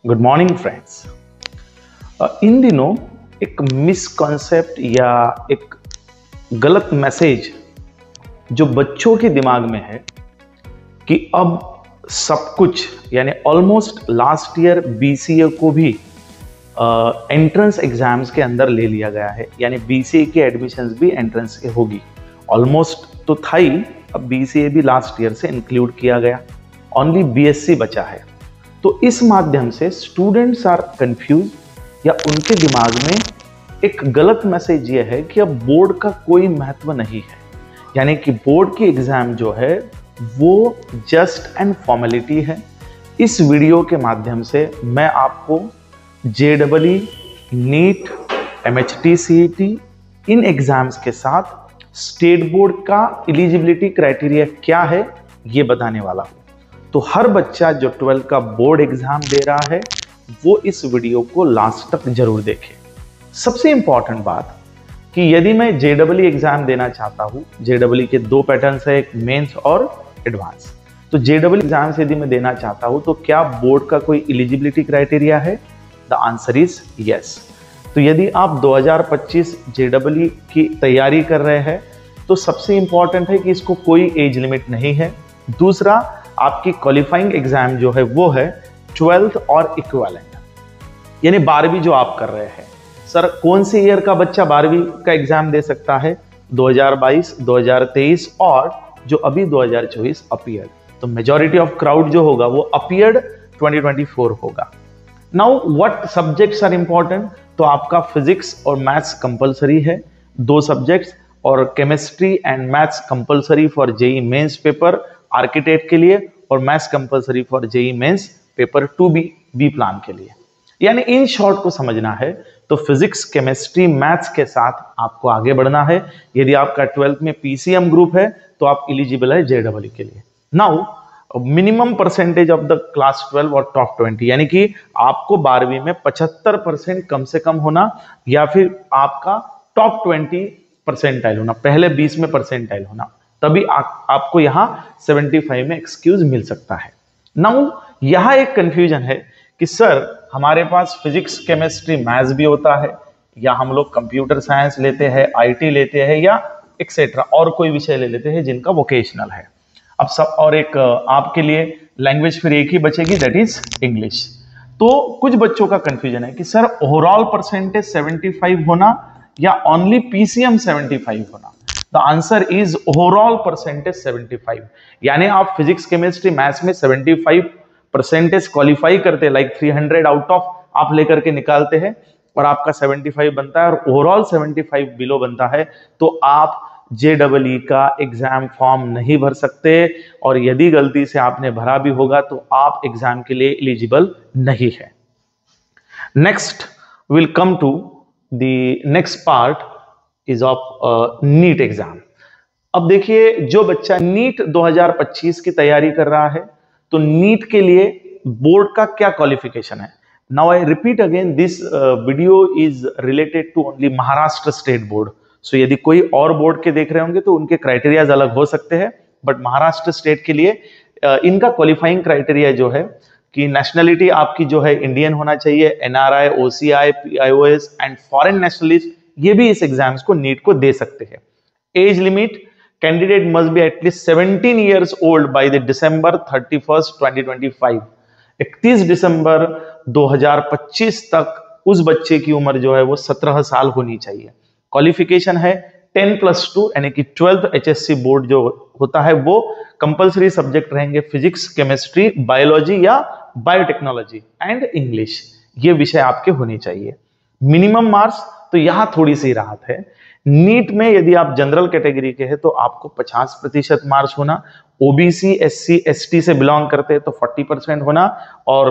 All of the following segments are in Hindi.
Good morning friends. इन दिनों एक मिसकॉन्सेप्ट या एक गलत मैसेज जो बच्चों के दिमाग में है कि अब सब कुछ यानी ऑलमोस्ट लास्ट ईयर बीसीए को भी एंट्रेंस एग्जाम्स के अंदर ले लिया गया है, यानी बीसीए की एडमिशन्स भी एंट्रेंस के होगी। ऑलमोस्ट तो था ही, अब बीसीए भी लास्ट ईयर से इंक्लूड किया गया, ओनली बीएससी बचा है। तो इस माध्यम से स्टूडेंट्स आर कंफ्यूज या उनके दिमाग में एक गलत मैसेज ये है कि अब बोर्ड का कोई महत्व नहीं है, यानी कि बोर्ड की एग्जाम जो है वो जस्ट एंड फॉर्मेलिटी है। इस वीडियो के माध्यम से मैं आपको जेईई, नीट, एमएचटी, सीईटी इन एग्जाम्स के साथ स्टेट बोर्ड का एलिजिबिलिटी क्राइटेरिया क्या है ये बताने वाला हूं। तो हर बच्चा जो 12 का बोर्ड एग्जाम दे रहा है वो इस वीडियो को लास्ट तक जरूर देखे। सबसे इंपॉर्टेंट बात कि यदि मैं जेईई एग्जाम देना चाहता हूं, जेईई के दो पैटर्न्स है, एक मेंस और एडवांस। तो जेईई एग्जाम से यदि मैं देना चाहता हूं तो क्या बोर्ड का कोई एलिजिबिलिटी क्राइटेरिया है? The answer is yes. तो यदि आप 2025 जेईई की तैयारी कर रहे हैं तो सबसे इंपॉर्टेंट है कि इसको कोई एज लिमिट नहीं है। दूसरा, आपकी क्वालिफाइंग एग्जाम जो है वो है 12th और इक्विवेलेंट, यानी 12वीं जो आप कर रहे हैं। सर कौन से ईयर का बच्चा 12वीं का एग्जाम दे सकता है? 2022, 2023 और जो अभी 2024 अपीयर्ड। तो मेजॉरिटी ऑफ क्राउड जो होगा वो अपीयर्ड 2024 होगा। Now what subjects are important? तो आपका फिजिक्स और मैथ्स कंपलसरी है, 2 सब्जेक्ट्स, और chemistry and maths compulsory for JEE Mains paper architect के लिए, और maths compulsory for JEE Mains paper 2B B plan के लिए। यानी इन शॉर्ट को समझना है तो फिजिक्स, केमिस्ट्री, मैथ्स के साथ आपको आगे बढ़ना है। यदि आपका 12th में पीसीएम ग्रुप है तो आप एलिजिबल है जेईई के लिए। Now minimum percentage of the class 12 और टॉप 20, यानी कि आपको 12वीं में 75% कम से कम होना, या फिर आपका टॉप 20 परसेंटाइल होना, पहले 20 में परसेंटाइल होना, तभी आपको यहां 75 में एक्सक्यूज मिल सकता है। नाउ यहां एक कंफ्यूजन है कि सर हमारे पास फिजिक्स, केमिस्ट्री, मैथ्स भी होता है, या हम लोग कंप्यूटर साइंस लेते हैं, आईटी लेते हैं, या एक्सेट्रा और कोई विषय ले लेते हैं जिनका वोकेशनल है। अब सब और एक आपके लिए लैंग्वेज फिर एक ही बचेगी, दैट इज इंग्लिश। तो कुछ बच्चों का कंफ्यूजन है कि सर ओवरऑल परसेंटेज 75 होना या ओनली पीसीएम 75 होना? The answer is overall percentage 75, यानी आप फिजिक्स, केमिस्ट्री, मैथ्स में 75 परसेंटेज क्वालिफाई करते हैं, लाइक 300 आउट ऑफ आप लेकर के निकालते हैं और आपका 75 बनता है और ओवरऑल 75 बिलो बनता है, तो आप जेईई का एग्जाम फॉर्म नहीं भर सकते, और यदि गलती से आपने भरा भी होगा तो आप एग्जाम के लिए एलिजिबल नहीं है। Next will come to the next part is of NEET exam. अब देखिए, जो बच्चा नीट 2025 की तैयारी कर रहा है तो नीट के लिए बोर्ड का क्या क्वालिफिकेशन है? Now I repeat again, this video is related to only Maharashtra state board. So यदि कोई और बोर्ड के देख रहे होंगे तो उनके क्राइटेरियाज अलग हो सकते हैं, बट महाराष्ट्र स्टेट के लिए इनका क्वालिफाइंग क्राइटेरिया जो है कि नेशनलिटी आपकी जो है इंडियन होना चाहिए, NRI, OCI, PIOs and foreign nationalist, ये भी इस एग्जाम्स को नीट को दे सकते हैं। Age limit, candidate must be at least 17 years old by the December 31, 2025। 31 दिसंबर 2025 तक उस बच्चे की उम्र जो है वो 17 साल होनी चाहिए। क्वालिफिकेशन है 10+2, यानी कि 12th एचएससी बोर्ड जो होता है वो कंपलसरी सब्जेक्ट रहेंगे फिजिक्स, केमिस्ट्री, बायोलॉजी या बायोटेक्नोलॉजी एंड इंग्लिश, ये विषय आपके होने चाहिए। मिनिमम मार्क्स, तो यहां थोड़ी सी राहत है। नीट में यदि आप जनरल कैटेगरी के हैं तो आपको 50% मार्क्स होना, ओबीसी, एससी, एसटी से बिलोंग करते हैं तो 40% होना, और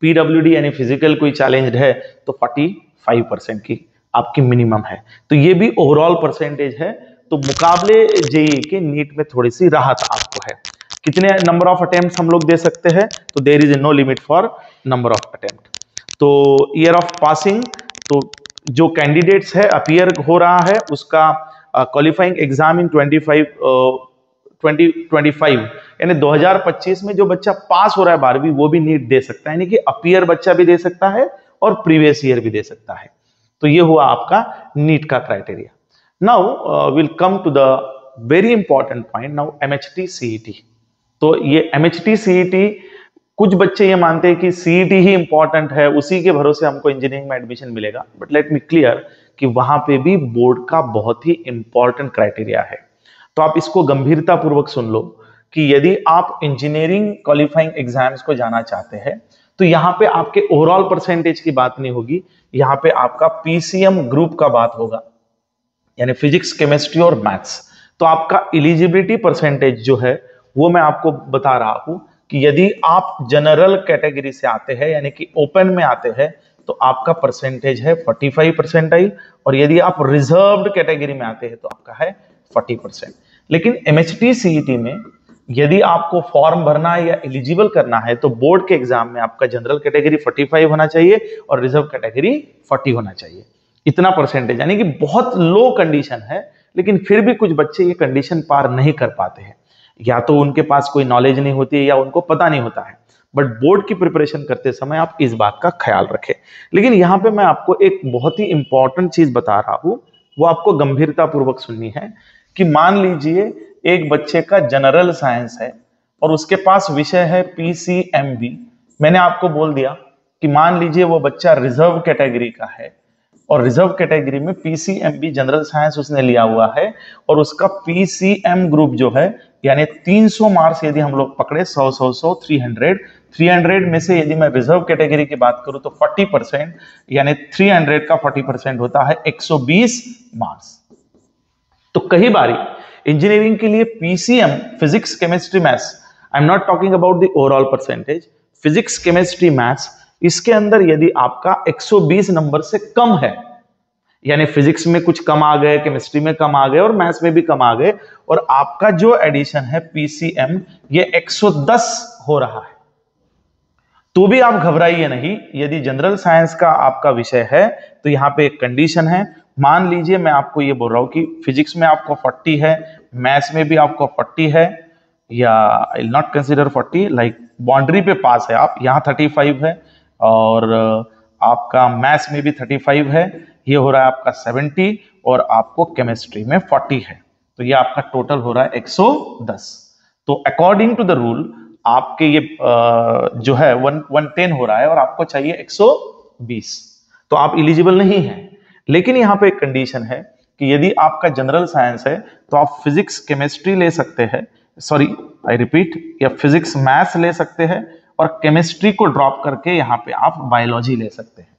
पीडब्ल्यूडी यानी फिजिकल कोई चैलेंज है तो 45% की आपकी मिनिमम है। तो ये भी ओवरऑल परसेंटेज है, तो मुकाबले जेईई के नीट में थोड़ी सी राहत आपको है। कितने नंबर ऑफ अटेम्प्ट हम लोग दे सकते हैं? तो there is no limit for number of attempt. तो ईयर ऑफ पासिंग, तो जो कैंडिडेट्स है अपीयर हो रहा है उसका क्वालिफाइंग एग्जाम इन 2025 यानी 2025 में जो बच्चा पास हो रहा है 12वीं वो भी नीट दे सकता है, यानी कि अपीयर बच्चा भी दे सकता है और प्रीवियस ईयर भी दे सकता है। तो ये हुआ आपका नीट का criteria. Now will come to the very important point, now MHT CET। तो ये MHT CET कुछ बच्चे ये मानते हैं कि CET ही इंपॉर्टेंट है, उसी के भरोसे हमको इंजीनियरिंग में एडमिशन मिलेगा, बट लेट मी क्लियर कि वहां पे भी बोर्ड का बहुत ही इंपॉर्टेंट क्राइटेरिया है। तो आप इसको गंभीरता पूर्वक सुन लो कि यदि आप इंजीनियरिंग क्वालिफाइंग एग्जाम्स को जाना चाहते हैं तो यहाँ पे आपके ओवरऑल परसेंटेज की बात नहीं होगी, यहाँ पे आपका PCM ग्रुप का बात होगा, यानी फिजिक्स, केमिस्ट्री और मैथ्स। तो आपका एलिजिबिलिटी परसेंटेज जो है वो मैं आपको बता रहा हूं कि यदि आप जनरल कैटेगरी से आते हैं यानी कि ओपन में आते हैं तो आपका परसेंटेज है 45 परसेंटाइल, और यदि आप रिजर्व्ड कैटेगरी में आते हैं तो आपका है 40%। लेकिन MHT CET में यदि आपको फॉर्म भरना है या एलिजिबल करना है तो बोर्ड के एग्जाम में आपका जनरल कैटेगरी 45 होना चाहिए और रिजर्व कैटेगरी 40 होना चाहिए। इतना परसेंटेज, यानी कि बहुत लो कंडीशन है, लेकिन फिर भी कुछ बच्चे ये कंडीशन पार नहीं कर पाते हैं, या तो उनके पास कोई नॉलेज नहीं होती है या उनको पता नहीं होता है। बट बोर्ड की प्रिपरेशन करते समय आप इस बात का ख्याल रखें। लेकिन यहां पे मैं आपको एक बहुत ही इंपॉर्टेंट चीज बता रहा हूं, वो आपको गंभीरता पूर्वक सुननी है कि मान लीजिए एक बच्चे का जनरल साइंस है और उसके पास विषय है PCMB। मैंने आपको बोल दिया कि मान लीजिए वो बच्चा रिजर्व कैटेगरी का है और रिजर्व कैटेगरी में PCMB जनरल साइंस उसने लिया हुआ है और उसका PCM ग्रुप जो है यानी 300 मार्क्स यदि हम लोग पकड़े 100 300 में से यदि मैं रिजर्व कैटेगरी की बात करूं तो 40% यानी 300 का 40% होता है 120 मार्क्स। तो कई बारी इंजीनियरिंग के लिए PCM physics, chemistry, maths, I am not talking about the overall percentage, physics, chemistry, maths, इसके अंदर यदि आपका 120 नंबर से कम है, यानी फिजिक्स में कुछ कम आ गए, केमिस्ट्री में कम आ गए और मैथ्स में भी कम आ गए, और आपका जो एडिशन है PCM ये 110 हो रहा है, तो भी आप घबराइए नहीं। यदि जनरल साइंस का आपका विषय है तो यहां पे एक कंडीशन है। मान लीजिए मैं आपको ये बोल रहा हूं कि फिजिक्स में आपको 40 है, मैथ्स में भी आपको 40 है, या I will not consider 40, like boundary पे पास है आप, यहां 35 है, और आपका मैथ्स में भी 35 है, ये हो रहा है आपका 70, और आपको केमिस्ट्री में 40 है, तो ये आपका टोटल हो रहा है 110। तो अकॉर्डिंग टू द रूल आपके ये जो है 110 हो रहा है और आपको चाहिए 120, तो आप इलिजिबल नहीं हैं। लेकिन यहां पे एक कंडीशन है कि यदि आपका जनरल साइंस है तो आप फिजिक्स, केमिस्ट्री ले सकते हैं, सॉरी आई रिपीट, या फिजिक्स, मैथ्स ले सकते हैं और केमिस्ट्री को ड्रॉप करके यहां पे आप बायोलॉजी ले सकते हैं।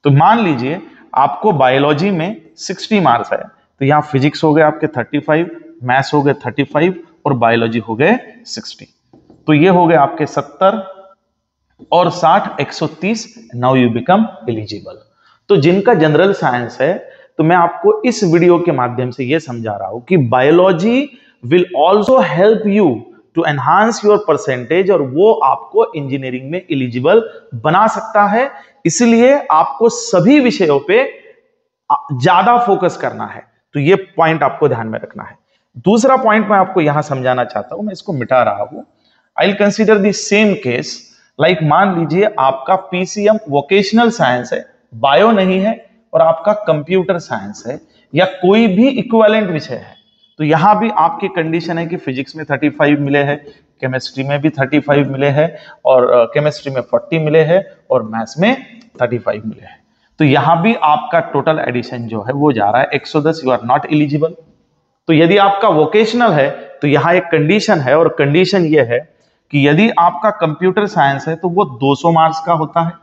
तो मान लीजिए आपको बायोलॉजी में 60 मार्क्स है तो यहां फिजिक्स हो गए आपके 35, मैथ्स हो गए 35 और बायोलॉजी हो गए 60, तो ये हो गए आपके 70 और 60 130। Now you become eligible. तो जिनका जनरल साइंस है, तो मैं आपको इस वीडियो के माध्यम से यह समझा रहा हूं कि biology will also help you to enhance your percentage, और वो आपको इंजीनियरिंग में एलिजिबल बना सकता है। इसलिए आपको सभी विषयों पे ज्यादा फोकस करना है, तो ये पॉइंट आपको ध्यान में रखना है। दूसरा पॉइंट मैं आपको यहां समझाना चाहता हूं, मैं इसको मिटा रहा हूं। I will consider the same case, like मान लीजिए आपका PCM वोकेशनल साइंस है, बायो नहीं है, और आपका कंप्यूटर साइंस है या कोई भी इक्विवेलेंट विषय है, तो यहां भी आपकी कंडीशन है कि फिजिक्स में 35 मिले हैं, केमिस्ट्री में भी 35 मिले हैं, और केमिस्ट्री में 40 मिले हैं, और मैथ्स में 35 मिले हैं, तो यहां भी आपका टोटल एडिशन जो है वो जा रहा है 110, यू आर नॉट एलिजिबल। तो यदि आपका वोकेशनल है तो यहां एक कंडीशन है, और कंडीशन ये है कि यदि आपका कंप्यूटर साइंस है तो वो 200 मार्क्स का होता है।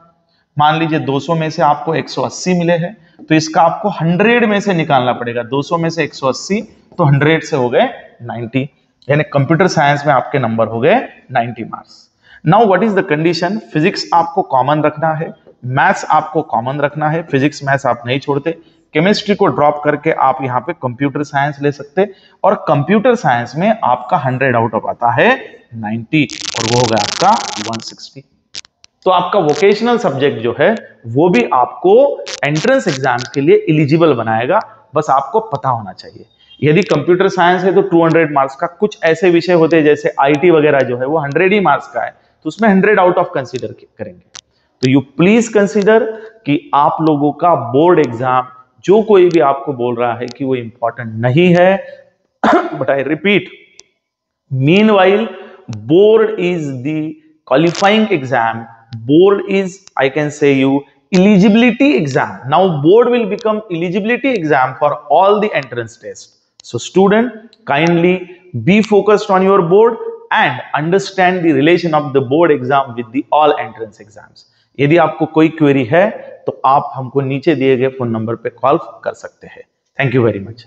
मान लीजिए 200 में से आपको 180 मिले हैं, तो इसका आपको 100 में से निकालना पड़ेगा। 200 में से 180 तो 100 से हो गए 90, यानी कंप्यूटर साइंस में आपके नंबर हो गए 90 marks. Now what is the condition? Physics आपको कॉमन रखना है, मैथ्स आपको कॉमन रखना है, फिजिक्स मैथ्स आप नहीं छोड़ते, केमिस्ट्री को ड्रॉप करके आप यहाँ पे कंप्यूटर साइंस ले सकते, और कंप्यूटर साइंस में आपका 100 आउट ऑफ आता है 90, और वो हो गया आपका 160। तो आपका वोकेशनल सब्जेक्ट जो है वो भी आपको एंट्रेंस एग्जाम के लिए एलिजिबल बनाएगा, बस आपको पता होना चाहिए। यदि कंप्यूटर साइंस है तो 200 मार्क्स का, कुछ ऐसे विषय होते हैं जैसे आईटी वगैरह जो है वो 100 ही मार्क्स का है, तो उसमें 100 आउट ऑफ कंसीडर करेंगे। तो यू प्लीज कंसीडर कि आप लोगों का बोर्ड एग्जाम, जो कोई भी आपको बोल रहा है कि वो इंपॉर्टेंट नहीं है, but I repeat, meanwhile board is the qualifying exam, board is, I can say you, eligibility exam. Now board will become eligibility exam for all the entrance tests. So student, kindly be focused on your board and understand the relation of the board exam with the all entrance exams. यदि आपको कोई क्वेरी है तो आप हमको नीचे दिए गए फोन नंबर पे कॉल कर सकते हैं। Thank you very much.